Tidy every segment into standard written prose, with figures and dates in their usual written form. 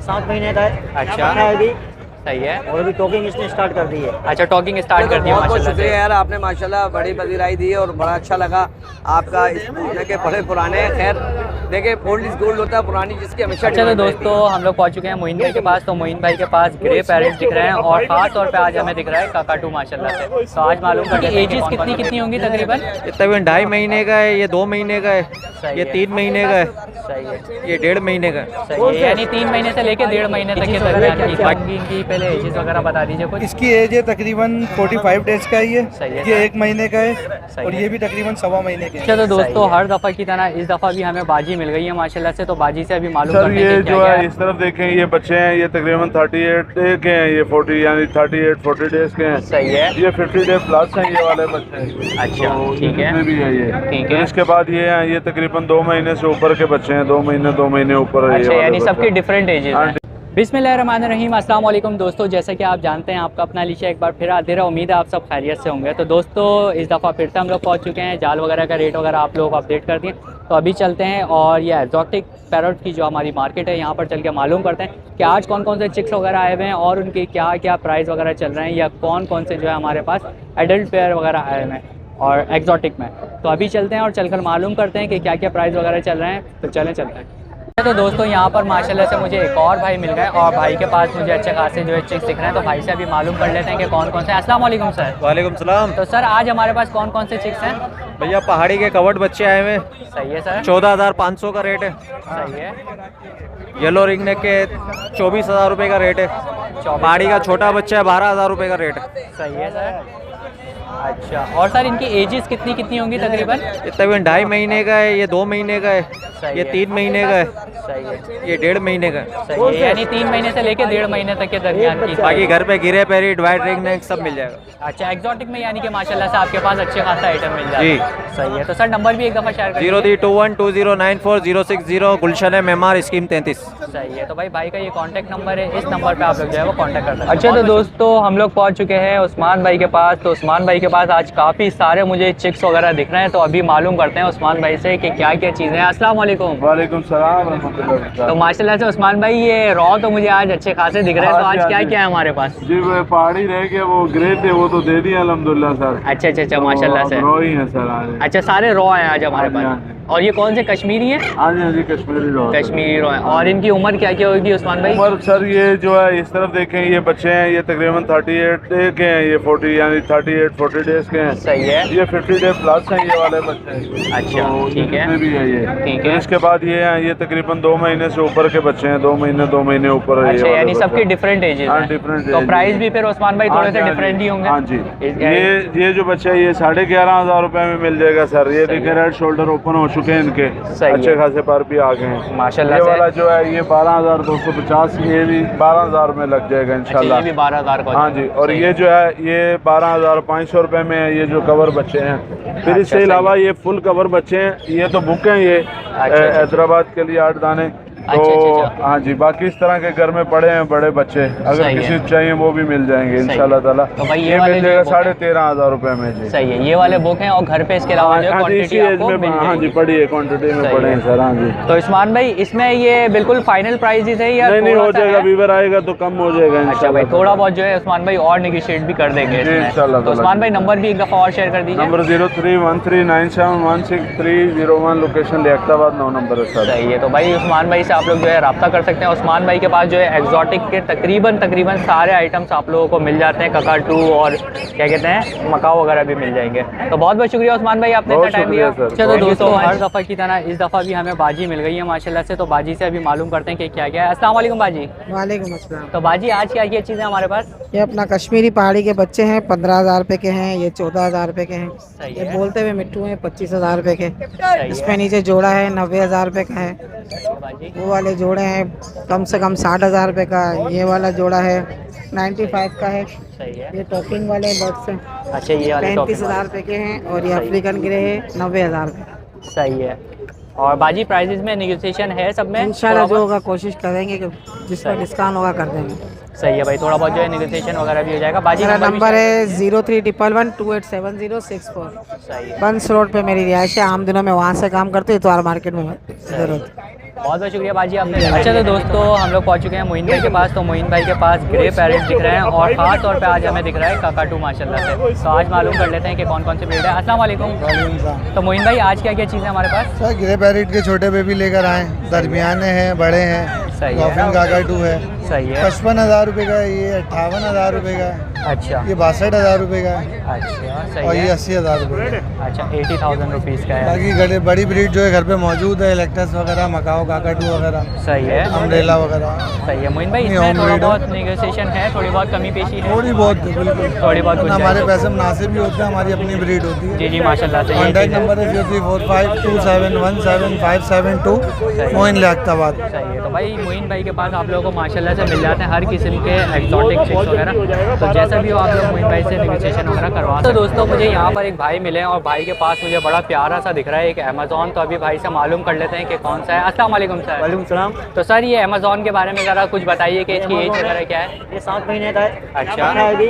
महीने का है। अच्छा। है अभी सही है। और अभी टॉकिंग इसने स्टार्ट कर दी है। अच्छा, टॉकिंग स्टार्ट कर दिया बहुत बहुत माशाल्लाह से। शुक्रिया यार, आपने माशाल्लाह बड़ी पजीराई दी है और बड़ा अच्छा लगा आपका इस पूछने के बड़े पुराने। खैर देखिए, ओल्ड इज गोल्ड होता है, पुरानी जिसकी हमेशा अच्छा, तो डिमांड रहती है। दोस्तों हम लोग पहुंच चुके हैं मोइन भाई के पास। तो मोइन भाई के पास ग्रे पैरेट दिख रहे हैं और खास तौर पे आज हमें दिख रहा है काकाटू माशाल्लाह से। तो आज मालूम करते हैं एजेस कितनी कितनी होंगी तकरीबन। तकरीबन 2.5 महीने का है, ये 2 महीने का है, सही ये है। 3 महीने का है, सही है। ये 1.5 महीने का है। सही है, यानी 3 महीने से लेके 1.5 महीने तक के दरमियान की। बाकी इनकी पहले एजेस वगैरह बता दीजिए कुछ। इसकी एज है तकरीबन 45 डेज का ही सही है। ये 1 महीने का है सही और है। ये भी तकरीबन 1.25 महीने के अच्छा, तो हैं। दोस्तों हर दफ़ा की तरह इस दफ़ा भी हमें बाजी मिल गई है माशाल्लाह से। तो बाजी से अभी मालूम सर करते ये हैं कि जो क्या है क्या इस तरफ देखें, ये बच्चे हैं, ये तकरीबन 38 डे के हैं, ये 40 यानी 38-40 डेज के हैं। सही है। ये 50 डे प्लस हैं ये वाले बच्चे। अच्छा, तो ठीक है। इसमें भी है ये। ठीक फिर है। इसके बाद ये हैं, ये तकरीबन 2 महीने से ऊपर के बच्चे हैं, 2 महीने ऊपर है ये अच्छा, वाले यानी बच्चे। सबके डिफरेंट एजेस हाँ, हैं। बिस्मिल्लाहिर्रहमानिर्रहीम, अस्सलाम वालेकुम दोस्तों। जैसा कि आप जानते हैं, आपका अपना अलीशा एक बार फिर हाजिर है। उम्मीद है आप सब खैरियत से होंगे। तो दोस्तों इस दफ़ा फिर से हम लोग पहुंच चुके हैं। जाल वगैरह का रेट वगैरह आप लोग अपडेट कर दिए। तो अभी चलते हैं और ये एक्जॉटिक पैरट की जो हमारी मार्केट है यहाँ पर चल के मालूम करते हैं कि आज कौन कौन से चिक्स वगैरह आए हुए हैं और उनके क्या क्या प्राइस वगैरह चल रहे हैं, या कौन कौन से जो है हमारे पास एडल्ट पेयर वगैरह आए हुए हैं और एक्जॉटिक में। तो अभी चलते हैं और चलकर मालूम करते हैं कि क्या क्या प्राइस वगैरह चल रहे हैं। तो चलते हैं। तो दोस्तों यहाँ पर माशाल्लाह से मुझे एक और भाई मिल गए और भाई के पास मुझे अच्छे खासे जो है चिक्स दिख रहे हैं। तो भाई से अभी मालूम कर लेते हैं कि कौन कौन से। अस्सलाम वालेकुम सर। वालेकुम सलाम। तो सर आज हमारे पास कौन कौन से चिक्स हैं। भैया पहाड़ी के कवर्ड बच्चे आए हुए हैं, सही है सर। 14,500 का रेट है। सही है। येलो रिंग नेक के 24,000 रुपये का रेट है। पहाड़ी का छोटा बच्चा है, 12,000 रुपये का रेट है। सही है सर। अच्छा, और सर इनकी एजेस कितनी कितनी होंगी तकरीबन। ये तकरीबन 2.5 महीने का है, ये 2 महीने का है, सही ये है। 3 महीने का है, सही है। ये 1.5 महीने का है। सही है, यानी 3 महीने से लेके 1.5 महीने तक के दरमियान की। बाकी घर पे गिरे पैरेट, वाइट रिंग नेक सब मिल जाएगा। अच्छा, एक्जॉटिक में यानी कि माशाल्लाह से आपके पास अच्छे खासा आइटम मिल जाए। जी। सही है। तो सर नंबर भी एक दफ़ा शेयर कर 03212094 गुलशन है मेमार स्कीम 33। सही है। तो भाई का ये कांटेक्ट नंबर है, इस नंबर पे आप लोग जो है वो कांटेक्ट कर सकते हैं। अच्छा, तो दोस्तों हम लोग पहुंच चुके हैं उस्मान भाई के पास। तो उस्मान भाई के पास आज काफ़ी सारे मुझे चिक्स वगैरह दिख रहे हैं। तो अभी मालूम करते हैं उस्मान भाई से कि क्या क्या चीज़ें हैं। अस्सलाम वालेकुम। वालेकुम सलाम रहमतुल्लाह। तो माशाल्लाह से उस्मान भाई ये रॉ तो मुझे आज अच्छे खासे दिख रहे हैं। तो हाँ जी, आज क्या हाँ जी। क्या है हमारे पास। जी वो पहाड़ी रह गए, वो ग्रे थे, वो तो दे दिए अल्हम्दुलिल्लाह सर। अच्छा माशाल्लाह से। रो ही है सर आज। अच्छा, सारे रॉ हैं आज हमारे हाँ जी, पास। और ये कौन से कश्मीरी हैं। हाँ जी कश्मीरी रो। कश्मीरी रॉ हैं। और इनकी उम्र क्या क्या होगी उस्मान भाई। उम्र सर ये जो है इस तरफ देखें, ये बच्चे हैं, ये तकरीबन 38 डे के हैं, ये 40 यानी 38-40 डेज के हैं। सही है। ये 50 डे प्लस हैं ये वाले बच्चे। अच्छा, तो ठीक है। इसमें भी है ये। ठीक फिर है। इसके बाद ये हैं, ये तकरीबन 2 महीने से ऊपर के बच्चे हैं, 2 महीने ऊपर है ये अच्छा, वाले यानी बच्चे। सबके डिफरेंट एजेस हाँ, हैं। different तो age प्राइस है। भी फिर उस्मान भाई थोड़े से हाँ जी, डिफरेंट ही होंगे। हाँ जी। इस- ये जो बच्चा है ये 11,500 रुपए में मिल जाएगा सर। ये देखिए रेड शोल्डर ओपन हो चुके हैं इनके, सही अच्छे है। खासे पर भी आ गए हैं माशाल्लाह ये से। वाला जो है ये 12,250, ये भी 12,000 में लग जाएगा अच्छा, इंशाल्लाह। ये भी 12,000 का। हाँ जी। और सही ये जो है ये 12,500 रुपए में है, ये जो कवर बच्चे हैं। फिर अच्छा, इसके सही अलावा ये फुल कवर बच्चे हैं, ये तो बुक हैं ये अच्छा। हैदराबाद के लिए 8 दाने। तो अच्छा। हाँ जी, बाकी इस तरह के घर में पड़े हैं बड़े बच्चे, अगर सही किसी है। को चाहिए वो भी मिल जाएंगे सही है। इंशाल्लाह ताला। तो भाई ये ये वाले मिल जो जाएगा बुक हैं- 13,500 रुपए में जी। सही है, ये वाले बुक हैं और घर पे इसके अलावा जो है हाँ जी, क्वांटिटी इसी एज आपको मिल में हाँ जी जाएगी। पड़ी है, क्वांटिटी में सही पड़े है। हैं सर। हाँ जी। तो उस्मान भाई इसमें ये बिल्कुल फाइनल प्राइसेस है या नहीं थोड़ा हो सा जाएगा, है? वीवर आएगा तो कम हो जाएगा अच्छा इंशाल्लाह। भाई, थोड़ा बहुत जो है उस्मान भाई और निगोशिएट भी कर देंगे जी, इसमें। इंशाल्लाह तो उस्मान भाई नंबर भी एक दफ़ा और शेयर कर दीजिए। नंबर 0313971630 लोकेशन लियाकताबाद 9 नंबर है सर। सही है। तो भाई उस्मान भाई से आप लोग जो है रब्ता कर सकते हैं। उस्मान भाई के पास जो है एक्जॉटिक के तकरीबन सारे आइटम्स आप लोगों को मिल जाते हैं। ककाटू और क्या कहते हैं मकाओ वगैरह भी मिल जाएंगे। तो बहुत बहुत शुक्रिया उस्मान भाई, आपने इतना बहुत टाइम दिया। शुक्रिया सर। चलो Thank you दोस्तों so much। हर दफ़ा की तरह इस दफ़ा भी हमें बाजी मिल गई है माशाल्लाह से। तो बाजी से अभी मालूम करते हैं कि क्या क्या है। अस्सलाम वालेकुम बाजी। वालेकुम अस्सलाम। तो बाजी आज क्या क्या चीज़ें हमारे पास। ये अपना कश्मीरी पहाड़ी के बच्चे हैं, 15,000 रुपये के हैं। ये 14,000 रुपये के हैं। सही ये है। बोलते हुए मिट्टू हैं, 25,000 रुपये के। सही इसमें है नीचे जोड़ा है 90,000 रुपये का है। बाजी। वो वाले जोड़े हैं कम से कम 60,000 रुपये का। ये वाला जोड़ा है 95 का है। सही है। ये टॉकिंग वाले बर्ड्स हैं, अच्छा, ये वाले टॉपिक 35,000 रुपये के हैं। और ये अफ्रीकन ग्रे है 90,000 रुपये। सही है। और बाजी प्राइजेस में नेगोशिएशन है सब में इंशाल्लाह थोड़ा जो बहुत? होगा कोशिश करेंगे कि जिस पर डिस्काउंट होगा कर देंगे। सही है भाई, थोड़ा बहुत जो है नेगोशिएशन वगैरह भी हो जाएगा। बाजी मेरा भी नंबर शेयर है 0311287064। कर- सही है। बंस रोड पे मेरी रिहाइश है। आम दिनों में वहाँ से काम करती हूँ, इतवार मार्केट में मैं इधर होती हूँ। बहुत बहुत शुक्रिया बाजी आपने। अच्छा तो दोस्तों हम लोग पहुंच चुके हैं मोइन भाई के पास। तो मोइन भाई के पास ग्रे पैरेट दिख रहे हैं और ख़ास तौर पे आज हमें दिख रहा है काकाटू माशाल्लाह से। तो आज मालूम कर लेते हैं कि कौन कौन से ब्रीड है। अस्सलाम वालेकुम। तो मोइन भाई आज क्या क्या चीज़ें हमारे पास? सर ग्रे पैरेट के छोटे बेबी लेकर आए, दरमियाने हैं, बड़े हैं। सही है, डॉल्फिन काकाटू है, सही है। 55,000 रुपये का है, ये 58,000 रुपये का है, अच्छा ये 62,000 रुपये का है अच्छा और सही ये है। 80,000 रुपये का है। अच्छा 80,000 रुपीज़ का है। बाकी बड़ी ब्रीड जो है घर पे मौजूद है, इलेक्ट्रस वगैरह, मकाओ काकाटू वगैरह, सही है, अम्ब्रेला वगैरह। सही है मोइन भाई। नहीं, इसमें home थोड़ा breed है। बहुत नेगोशिएशन है, थोड़ी बहुत कमी पेशी है। थोड़ी बहुत बिल्कुल, थोड़ी बहुत कुछ हमारे है। पैसे मुनासिब भी होते हैं, हमारी अपनी ब्रीड होती है। जी जी माशाल्लाह से। कॉन्टैक्ट नंबर है 0345271755 मोइन लियाकताबाद। सही है। तो भाई मोइन भाई के पास आप लोगों को माशाल्लाह से मिल जाते हैं हर किस्म के एक्सोटिक चिक्स वगैरह। तो जैसा भी हो आप लोग मोइन भाई से नेगोशिएशन वगैरह करवा। तो दोस्तों मुझे यहाँ पर एक भाई मिले हैं और भाई के पास मुझे बड़ा प्यारा सा दिख रहा है एक अमेज़ॉन। तो अभी भाई से मालूम कर लेते हैं कि कौन सा है। अस्सलाम वालेकुम सर। वालेकुम सलाम। तो सर ये अमेज़ॉन के बारे में ज़रा कुछ बताइए कि इसकी एज वगैरह क्या है? ये 7 महीने का है। अच्छा। है अभी,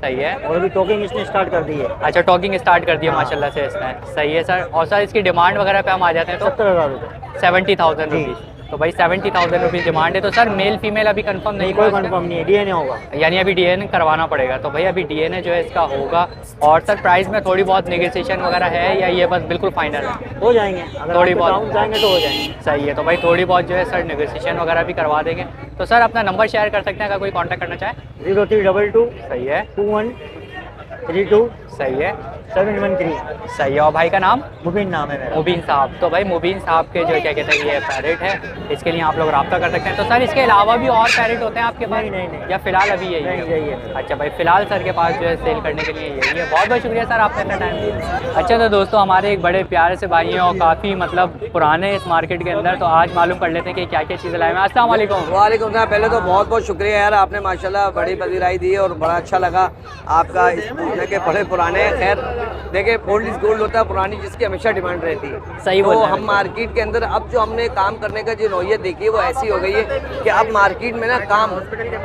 सही है। और अभी टॉकिंग इसने स्टार्ट कर दी है। अच्छा टॉकिंग स्टार्ट कर दिया माशाल्लाह से इसने। सही है सर। और सर इसकी डिमांड वगैरह पे हम आ जाते हैं तो 70,000 रुपये। 70,000 रुपीज़। तो भाई 70,000 रुपीज़ डिमांड है। तो सर मेल फीमेल अभी कंफर्म नहीं कोई हुआ इसका? कंफर्म नहीं है, डीएनए होगा। यानी अभी डीएनए करवाना पड़ेगा। तो भाई अभी डीएनए जो है इसका होगा। और सर प्राइस में थोड़ी बहुत नेगोशिएशन वगैरह है या ये बस बिल्कुल फाइनल है? हो जाएंगे, अगर थोड़ी आप बहुत राउंड जाएंगे तो हो जाएंगे। सही है। तो भाई थोड़ी बहुत जो है सर नेगोशिएशन वगैरह भी करवा देंगे। तो सर अपना नंबर शेयर कर सकते हैं अगर कोई कांटेक्ट करना चाहे? 0322 सही है, 2132 सही है, 713। सही है। और भाई का नाम? मुबीन नाम है मेरा। मुबीन साहब। तो भाई मुबीन साहब के जो क्या कहते हैं ये पैरेट है, इसके लिए आप लोग रब्ता कर सकते हैं। तो सर इसके अलावा भी और पैरेट होते हैं आपके पास? नहीं। या फिलहाल अभी यही नहीं, यही है। अच्छा भाई फिलहाल सर के पास जो है सेल करने के लिए यही है। बहुत बहुत शुक्रिया सर आपने इतना टाइम दिया। अच्छा तो दोस्तों हमारे एक बड़े प्यारे से भाई हैं और काफ़ी मतलब पुराने इस मार्केट के अंदर। तो आज मालूम कर लेते हैं कि क्या क्या चीज़ें लाए हैं। अस्सलाम वालेकुम। वालेकुम सलाम। पहले तो बहुत बहुत शुक्रिया यार, आपने माशाल्लाह बड़ी पजीराई दी है और बड़ा अच्छा लगा आपका इस पूछने के बड़े पुराने। खैर देखिए ओल्ड इज गोल्ड होता है, पुरानी जिसकी हमेशा डिमांड रहती है। सही तो बोल रहे हैं। हम मार्केट के अंदर अब जो हमने काम करने का जो नौयत देखी है वो ऐसी हो गई है कि अब मार्केट में ना काम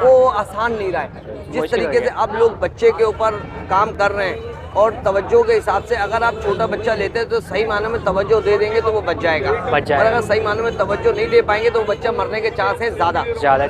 वो आसान नहीं रहा है। जिस तरीके से अब लोग बच्चे के ऊपर काम कर रहे हैं और तवज्जो के हिसाब से, अगर आप छोटा बच्चा लेते हैं तो सही मानों में तवज्जो दे देंगे तो वो बच जाएगा। और अगर सही मानों में तवज्जो नहीं दे पाएंगे तो वो बच्चा मरने के चांस है ज़्यादा।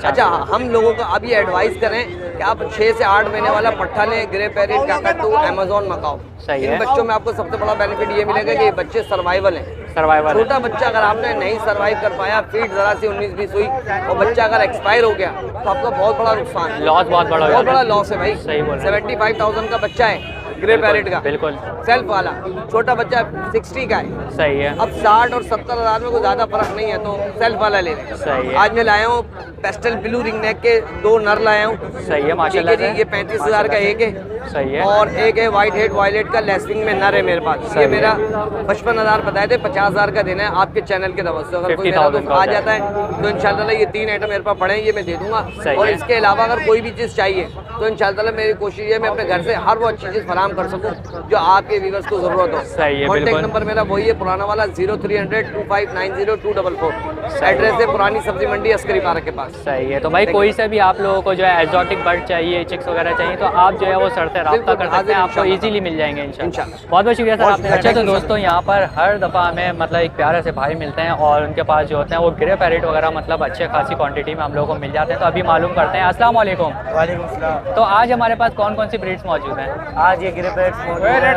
अच्छा हम लोगों को अब ये एडवाइस करें कि आप 6 से 8 महीने वाला पट्ठा लें, ग्रे पैरेट, काकाटू, अमेज़ॉन मकाओ। सही है। इन बच्चों में आपको सबसे बड़ा बेनिफिट ये मिलेगा कि ये बच्चे सर्वाइवल हैं। सर्वाइवल। छोटा बच्चा अगर आपने नहीं सर्वाइव कर पाया, फीड ज़रा सी 19-20 हुई और बच्चा अगर एक्सपायर हो गया तो आपका बहुत बड़ा नुकसान है, लॉस बहुत बड़ा लॉस है भाई। सही बोल रहे हैं। 75,000 का बच्चा है ग्रे पैरेट का, बिल्कुल सेल्फ वाला। छोटा बच्चा 60 का है। सही है। अब 60 और 70,000 में कोई ज़्यादा फर्क नहीं है, तो सेल्फ वाला ले लें। सही है। आज मैं लाया हूँ पेस्टल ब्लू रिंग नेक के 2 नर लाया हूँ। सही है माशाल्लाह ठीक है जी, ये 35,000 का एक है। सही है। और एक है वाइट हेड वायलेट का लेसविंग में नर है मेरे पास। ये मेरा 55,000 बताए थे, 50,000 का देना है आपके चैनल के दवा से। अगर कोई मेरा दोस्त आ जाता है तो इंशाल्लाह ये 3 आइटम मेरे पास पड़े हैं, ये मैं दे दूंगा। और इसके अलावा अगर कोई भी चीज़ चाहिए तो इंशाल्लाह मेरी कोशिश है मैं अपने घर से हर वो अच्छी चीज़ फराहम कर सकूँ जो आपके व्यूअर्स को ज़रूरत हो। सही है। कॉन्टैक्ट नंबर मेरा वही है पुराना वाला 03002590 एड्रेस है पुरानी सब्जी मंडी अस्करी पार्क के पास। सही है। तो भाई कोई से भी आप लोगों को जो है एक्सोटिक बर्ड चाहिए, चिक्स वगैरह चाहिए तो आप जो है वो सर से रब्ता कर सकते हैं, आपको इजीली मिल जाएंगे इंशाल्लाह। बहुत बहुत शुक्रिया सर आपने। अच्छा तो दोस्तों यहाँ पर हर दफ़ा हमें मतलब एक प्यारे से भाई मिलते हैं और उनके पास जो होते हैं वो ग्रे पैरेट वगैरह मतलब अच्छे खासी क्वांटिटी में हम लोगों को मिल जाते हैं। तो अभी मालूम करते हैं। अस्सलाम वालेकुम। वालेकुम सलाम। तो आज हमारे पास कौन कौन सी ब्रीड्स मौजूद हैं? आज ये ग्रे पैरेट्स मौजूद हैं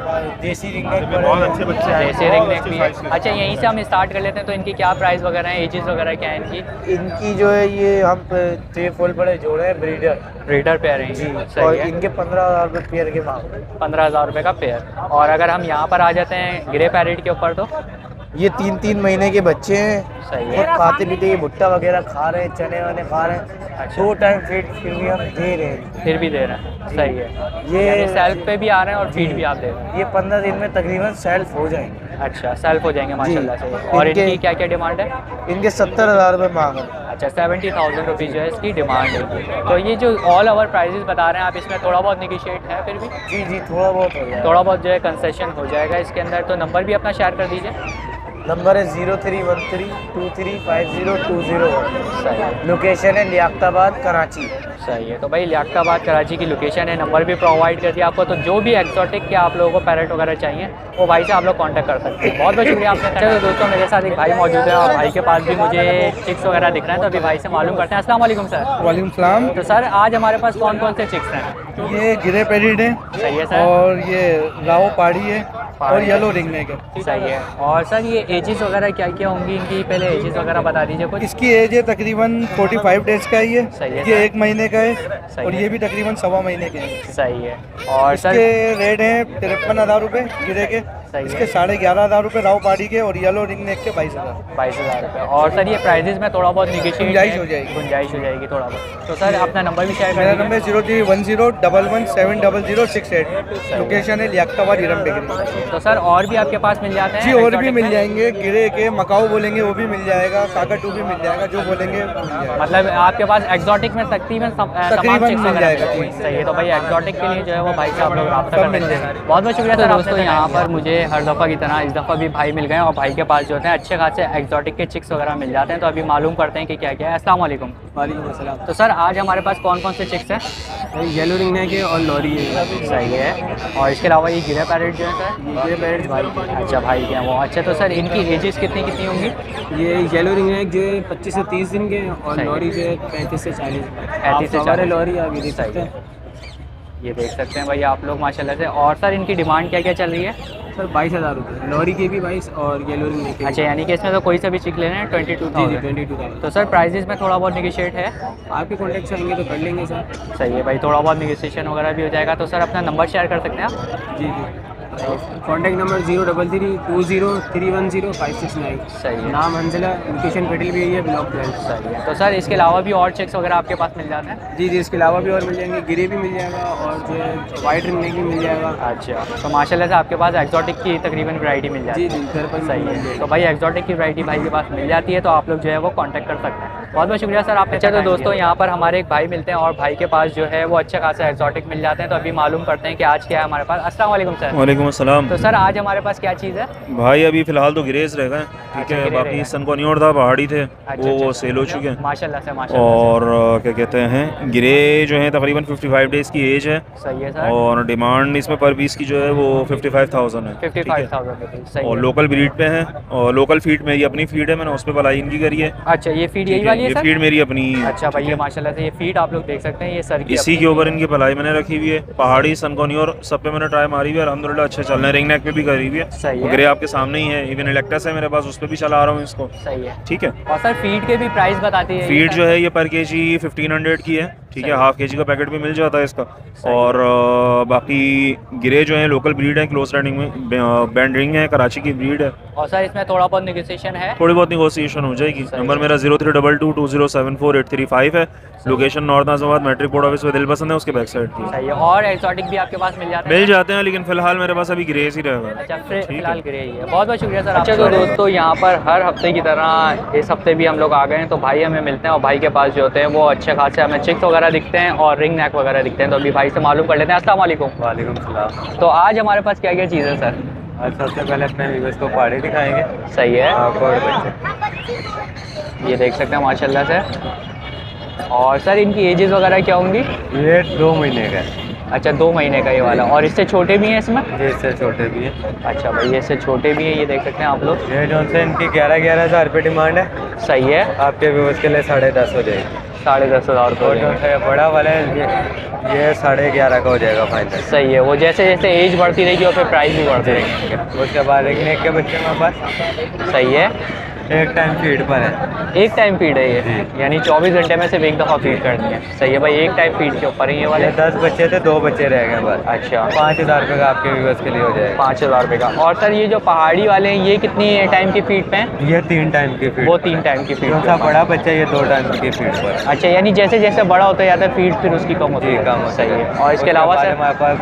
और देसी रिंगनेक बहुत अच्छे बच्चे हैं। देसी रिंगनेक भी है। अच्छा यहीं से हम स्टार्ट कर लेते हैं। तो इनकी क्या प्राइस वगैरह है, एजेस वगैरह क्या है इनकी? इनकी जो है ये हम 3 फुल बड़े जोड़े हैं ब्रीडर पेयर हैं जी। सही और है। इनके 15,000 रुपये पेयर के मांग। 15,000 रुपये का पेयर। और अगर हम यहाँ पर आ जाते हैं ग्रे पैरेट के ऊपर तो ये 3-3 महीने के बच्चे हैं। सही है। और खाते पीते ये भुट्टा वगैरह खा रहे हैं, चने वने खा रहे हैं। अच्छा। 2 टाइम फीड फिर भी हम दे रहे हैं। फिर भी दे रहे हैं। सही है। ये सेल्फ पे भी आ रहे हैं और फीड भी आप दे रहे हैं। ये 15 दिन में तकरीबन सेल्फ हो जाएंगे। अच्छा सेल्फ हो जाएंगे माशाल्लाह से। और इनकी क्या क्या डिमांड है? इनके 70,000 रुपये मांग है। अच्छा 70,000 रुपीज़ जो है इसकी डिमांड है। तो ये जो ऑल ओवर प्राइजेस बता रहे हैं आप, इसमें थोड़ा बहुत निगोशिएट है फिर भी? जी थोड़ा बहुत हो जाएगा। थोड़ा बहुत जो है कंसेशन हो जाएगा इसके अंदर। तो नंबर भी अपना शेयर कर दीजिए। नंबर है 031323502001। सही है, लोकेशन है लियाकताबाद कराची। सही है। तो भाई लियाकताबाद कराची की लोकेशन है, नंबर भी प्रोवाइड कर दिया आपको। तो जो भी एक्सोटिक के आप लोगों को पैरेट वगैरह चाहिए वो भाई से आप लोग कांटेक्ट कर सकते हैं। बहुत बहुत शुक्रिया आपने। चलो दोस्तों, मेरे साथ एक भाई मौजूद है और भाई के पास भी मुझे चिक्स वगैरह दिख रहे हैं, तो अभी भाई से मालूम करते हैं। अस्सलाम वालेकुम सर। वालेकुम सलाम। तो सर आज हमारे पास कौन कौन से चिक्स हैं? ये गिरे पेरिड है सही है सर। और ये राव पहाड़ी है और येलो रिंग नेक है। सही है। और सर ये एजेस वगैरह क्या क्या होंगी इनकी, पहले एजेस वगैरह बता दीजिए कुछ। इसकी एज है तकरीबन 45 डेज का ही सही है है। सर। ये 1 महीने का है सही और है। ये भी तकरीबन 1.25 महीने के हैं। सही है। और सर इसके रेट हैं 53,000 रुपये गिरे के। सही है। इसके 11,500 रुपये राव पहाड़ी के और येलो रिंग नेक के 22,000। 22,000 रुपये। और सर ये प्राइजेस में थोड़ा बहुत निगेशिएट गुंजाइश हो जाएगी। गुंजाइश हो जाएगी थोड़ा बहुत। तो सर अपना नंबर भी शेयर मेरा कर नंबर 031011700068। लोकेशन है लियाकताबाद हिरम बेकरी। तो सर और भी आपके पास मिल जाते हैं? जी और भी exotic मिल में? जाएंगे। गिरे के मकाऊ बोलेंगे वो भी मिल जाएगा, काकाटू भी मिल जाएगा, जो बोलेंगे मिल जाएगा। मतलब आपके पास एक्सोटिक में तकरीबन तमाम तकरीबन chicks मिल वगैरह जाएगा, मिल जी। सही है। तो भाई एक्सोटिक के लिए जो है वो भाई से आप लोग रब्ता सब कर मिल सकते हैं। जाएगा। बहुत बहुत शुक्रिया सर। दोस्तों यहाँ पर मुझे हर दफ़ा की तरह इस दफ़ा भी भाई मिल गए और भाई के पास जो होते हैं अच्छे खासे एक्सोटिक के चिक्स वगैरह मिल जाते हैं। तो अभी मालूम करते हैं कि क्या क्या है। अस्सलाम वालेकुम। वालेकुम अस्सलाम। तो सर आज हमारे पास कौन कौन से चिक्स हैं? येलो रिंग नेक है और लॉरी है। सही है। और इसके अलावा ये गिरे पैरेट जो है सर? ये पेरेंट्स भाई के। अच्छा भाई के हैं वो। अच्छा तो सर इनकी एजेस कितनी कितनी होंगी? ये येलो रिंग नेक जो है 25 से 30 दिन के हैं और सही है। लॉरी जो है 35 से 40। 35 से 40 लॉरी आप ये देख सही सकते है। हैं। ये देख सकते हैं भाई आप लोग माशाल्लाह से। और सर इनकी डिमांड क्या क्या चल रही है? सर 22,000 रुपये लॉरी के भी 22 और येलो रिंग नेक के भी। अच्छा यानी कि इसमें तो कोई सा भी चिक लेना है जी 22,000। 22,000। तो सर प्राइजेस में थोड़ा बहुत निगेशिएट है? आपके कॉन्टैक्ट से आएंगे तो कर लेंगे सर। सही है भाई, थोड़ा बहुत निगेशिएशन वगैरह भी हो जाएगा। तो सर अपना नंबर शेयर कर सकते हैं आप? जी जी। Contact number 03320310 569। सही है। नाम हंसला, लोकेशन पेटल भी है, ब्लॉक 12। सही है। तो सर इसके अलावा भी और चिक्स वगैरह आपके पास मिल जाते हैं? जी जी, इसके अलावा भी और मिल जाएंगे। गिरे भी मिल जाएगा और जो है वाइट रिंग नेक भी मिल जाएगा। अच्छा तो माशाल्लाह से आपके पास एक्सोटिक की तकरीबन वैरायटी मिल जाती जी है? जी, घर पर सही है। तो भाई एक्सोटिक की वैरायटी भाई के पास मिल जाती है, तो आप लोग जो है वो कांटेक्ट कर सकते हैं। बहुत बहुत शुक्रिया सर आपने। चलो दोस्तों यहाँ पर हमारे एक भाई मिलते हैं और भाई के पास जो है वो अच्छा खासा एक्सोटिक मिल जाते हैं। तो अभी मालूम करते हैं कि आज क्या है हमारे पास। अस्सलाम वालेकुम सर। वालेकुम अस्सलाम। तो सर आज हमारे पास क्या चीज़ है? भाई अभी फ़िलहाल तो गिरेज रह गए, ठीक अच्छा, है। गिरे बाकी रह गए। सनकोनियोर था, पहाड़ी थे, अच्छा, वो अच्छा। सेल हो चुके हैं। माशाल्लाह से माशाल्लाह और क्या कहते हैं, गिरे जो है तकरीबन 55 डेज़ की एज है। से। सही है सर। और डिमांड इसमें पर पीस की जो है वो 55,000 है, ठीक है। 55,000 रुपये। सही और है। लोकल ब्रीड पे है और लोकल फीड मेरी अपनी फीड है, मैंने उस पर भलाई इनकी करी है। अच्छा ये फीड ठीक यही है, वाली है ये सर? फीड मेरी अपनी है, अच्छा भाई ठीक ये है। माशाल्लाह से ये फीड आप लोग देख सकते हैं, ये सर की इसी के ऊपर इनकी भलाई मैंने रखी हुई है। पहाड़ी सनकोनियोर सब पे मैंने ट्राई मारी हुई है, अल्हम्दुलिल्लाह अच्छे चल रहे हैं। रिंग नेक पे भी करी हुई है। सही है। ग्रे आपके सामने ही है, इवन इलेक्ट्रस है मेरे पास, उस पर भी चला रहा हूँ इसको, सही है। ठीक है। और सर फीड के भी प्राइस बताती है? फीड जो है ये पर केजी 1500 की है, ठीक है। हाफ केजी का पैकेट भी मिल जाता है इसका। और बाकी गिरे जो है लोकल ब्रीड है, क्लोज राइडिंग में बैंड रिंग है, कराची की ब्रीड है। और सर इसमें थोड़ा बहुत नेगोशिएशन है? थोड़ी बहुत निगोशिएशन हो जाएगी। नंबर मेरा 03222074 है। Location north Nazimabad matric board office में दिल पसंद है, उसके बैक साइड की। सही है। और एक्सोटिक भी आपके पास मिल जाते हैं? मिल जाते हैं, लेकिन फिलहाल मेरे पास अभी ग्रेस ही रहेगा। अच्छा फिलहाल गिरे ही है। बहुत बहुत शुक्रिया सर। अच्छा तो दोस्तों यहाँ पर हर हफ्ते की तरह इस हफ्ते भी हम लोग आ गए हैं, तो भाई हमें मिलते हैं और भाई के पास जो होते हैं वो अच्छे खासे हमें चिक्स वगैरह दिखते हैं और रिंग नेक वगैरह दिखते हैं। तो अभी भाई से मालूम कर लेते हैं। अस्सलाम वालेकुम। वालेकुम सलाम। तो आज हमारे पास क्या क्या चीज़ है सर? आज सबसे पहले अपने व्यूअर्स को पहाड़ी दिखाएंगे। सही है। और बच्चे ये देख सकते हैं माशाल्लाह से। और सर इनकी एजेस वगैरह क्या होंगी? ये 2 महीने का है। अच्छा 2 महीने का ये वाला। और इससे छोटे भी हैं इसमें? ये इससे छोटे भी हैं। अच्छा भाई ये इससे छोटे भी हैं, ये देख सकते हैं आप लोग। ये जो से इनकी 11,000 रुपये डिमांड है। सही है। आपके व्यूअर्स के लिए 10.5 हो जाएगी। 10,500 और जो रुपये। है बड़ा वाला है ये 11.5 का हो जाएगा फाइनल। सही है। वो जैसे जैसे एज बढ़ती रहेगी और फिर प्राइस भी बढ़ती रहेगी। उसके बाद एक नेक के बच्चे हमारे पास सही है। एक टाइम फीड पर है। एक टाइम फीड है ये, जी। यानी 24 घंटे में सिर्फ एक दफ़ा फीड करनी है। सही है भाई। एक टाइम फीड के ऊपर है ये वाले। ये 10 बच्चे थे, 2 बच्चे रह गए बस। अच्छा 5,000 रुपये का आपके व्यूअर्स के लिए हो जाएगा। 5,000 रुपये का। और सर ये जो पहाड़ी वाले हैं ये कितनी टाइम की फीड पे हैं? ये 3 टाइम की फीड। वो 3 टाइम की फीड जो पे सा हैं। बड़ा बच्चा ये 2 टाइम की फीड पर है। अच्छा यानी जैसे जैसे बड़ा होता जाता है फीड फिर उसकी कम होती जी है। कम होता सही है। और इसके उसके अलावा बाद सर हमारे पास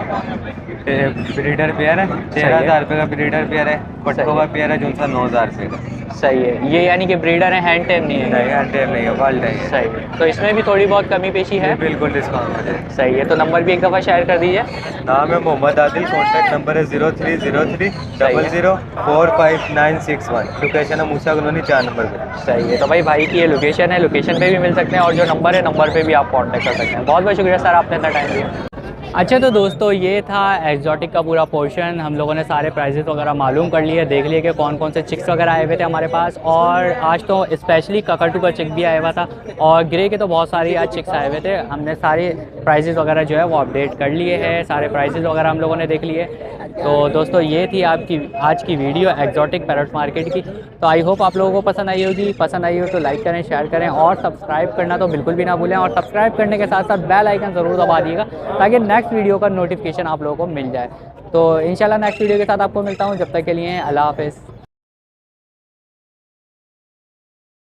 ब्रीडर पेयर है, 13,000 रुपये का ब्रीडर पेयर है। पट्टों का पेयर है जो सा 9,000 रुपये का। सही है। ये यानी कि ब्रीडर है, हैंड टेम नहीं है? नहीं, हैंड टेम नहीं है, वर्ल्ड है। सही है। तो इसमें भी थोड़ी बहुत कमी पेशी है? बिल्कुल डिस्काउंट है। सही है। तो नंबर भी एक दफ़ा शेयर कर दीजिए। नाम है मोहम्मद आदिल, कॉन्टैक्ट नंबर है 0303 00 45961। लोकेशन है मूसा कॉलोनी 4 नंबर पे। सही है। तो भाई की ये लोकेशन है, लोकेशन पे भी मिल सकते हैं और जो नंबर है नंबर पे भी आप कांटेक्ट कर सकते हैं। बहुत बहुत शुक्रिया सर, आपने इतना टाइम दिया। अच्छा तो दोस्तों ये था एक्जॉटिक का पूरा पोर्शन। हम लोगों ने सारे प्राइजेस वगैरह मालूम कर लिए, देख लिए कि कौन कौन से चिक्स वगैरह आए हुए थे हमारे पास। और आज तो स्पेशली ककटू का चिक भी आया हुआ था और ग्रे के तो बहुत सारे आज चिक्स आए हुए थे। हमने सारे प्राइजेस वगैरह जो है वो अपडेट कर लिए हैं, सारे प्राइजेस वगैरह हम लोगों ने देख लिए। तो दोस्तों ये थी आपकी आज की वीडियो एक्जॉटिक पैरट मार्केट की। तो आई होप आप लोगों को पसंद आई होगी। पसंद आई हो तो लाइक करें, शेयर करें और सब्सक्राइब करना तो बिल्कुल भी ना भूलें। और सब्सक्राइब करने के साथ साथ बेल आइकन ज़रूर दबा दिएगा ताकि नेक्स्ट वीडियो का नोटिफिकेशन आप लोगों को मिल जाए। तो इंशाल्लाह नेक्स्ट वीडियो के साथ आपको मिलता हूँ। जब तक के लिए अल्लाह हाफ़िज़।